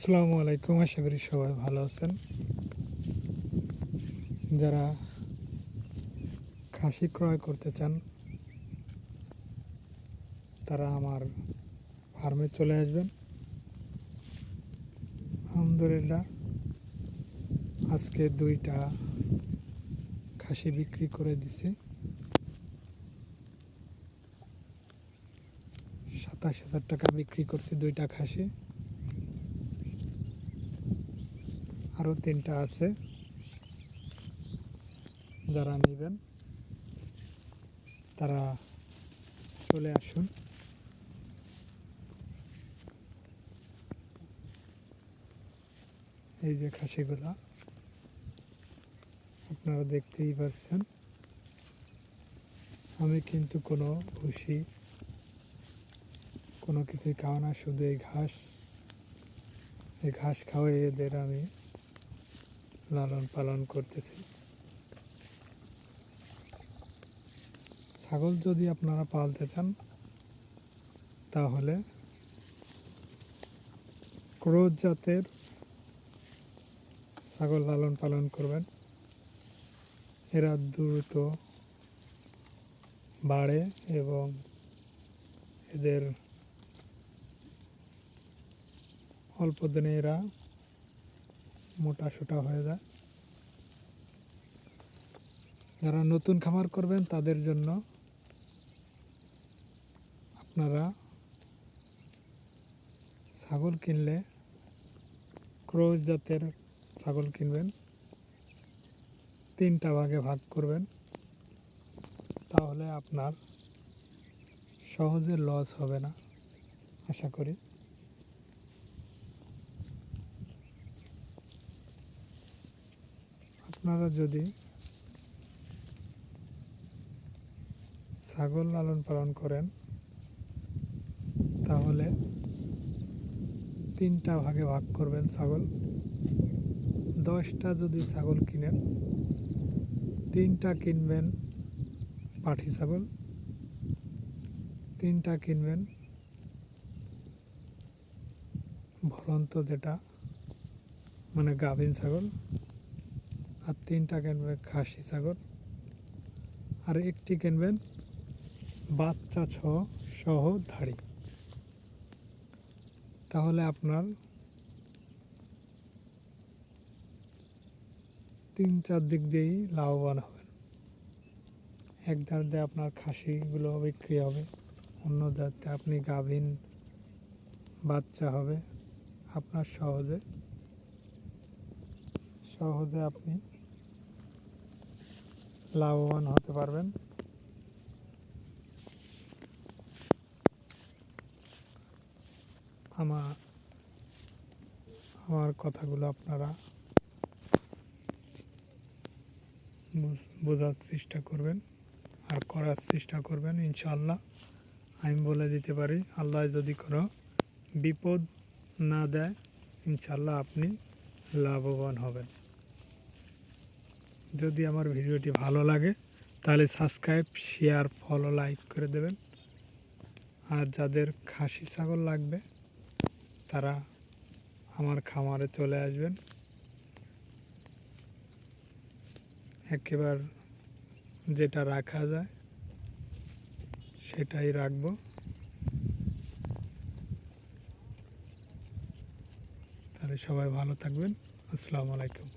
আসসালামু আলাইকুম। আশা করি সবাই ভালো আছেন। যারা খাসি ক্রয় করতে চান তারা আমার ফার্মে চলে আসবেন। আলহামদুলিল্লাহ, আজকে 2টা খাসি বিক্রি করে দিছি। 27,000 টাকা বিক্রি করছি 2টা খাসি। আরও 3টা আছে, যারা নেবেন তারা চলে আসুন। এই যে খাসিগুলা আপনারা দেখতেই পাচ্ছেন। আমি কিন্তু কোনো ভুসি কোনো কিছুই খাওয়া না, শুধু এই ঘাস খাওয়াই এদের আমি লালন পালন করতেছি। ছাগল যদি আপনারা পালতে চান তাহলে ক্রোজ জাতের ছাগল লালন পালন করবেন। এরা দ্রুত বাড়ে এবং এদের অল্প দিনে এরা মোটাসোটা হয়ে যায়। যারা নতুন খামার করবেন তাদের জন্য আপনারা ছাগল কিনলে ক্রোজ জাতের ছাগল কিনবেন, 3টা ভাগে ভাগ করবেন, তাহলে আপনার সহজে লস হবে না আশা করি। আপনারা যদি ছাগল লালন পালন করেন তাহলে 3টা ভাগে ভাগ করবেন ছাগল। 10টা যদি ছাগল কিনেন, 3টা কিনবেন পাঠি ছাগল, 3টা কিনবেন ভরন্ত যেটা মানে গাভিন ছাগল, আর 3টা কিনবেন খাসি ছাগল, আর 1টি কিনবেন বাচ্চা সহ ধাড়ি। তাহলে আপনার 3-4 দিক দিয়েই লাভবান হবেন। এক ধার দিয়ে আপনার খাসিগুলো বিক্রি হবে, অন্য ধারতে আপনি গাভিন বাচ্চা হবে। আপনার সহজে আপনি লাভবান হতে পারবেন। আমার কথাগুলো আপনারা বোঝার চেষ্টা করবেন আর করার চেষ্টা করবেন। ইনশাআল্লাহ আমি বলে দিতে পারি, আল্লাহ যদি কোনো বিপদ না দেয়, ইনশাআল্লাহ আপনি লাভবান হবেন। যদি আমার ভিডিওটি ভালো লাগে তাহলে সাবস্ক্রাইব, শেয়ার, ফলো, লাইক করে দেবেন। আর যাদের খাসি ছাগল লাগবে তারা আমার খামারে চলে আসবেন। একেবারে যেটা রাখা যায় সেটাই রাখবো। তাহলে সবাই ভালো থাকবেন। আসসালামু আলাইকুম।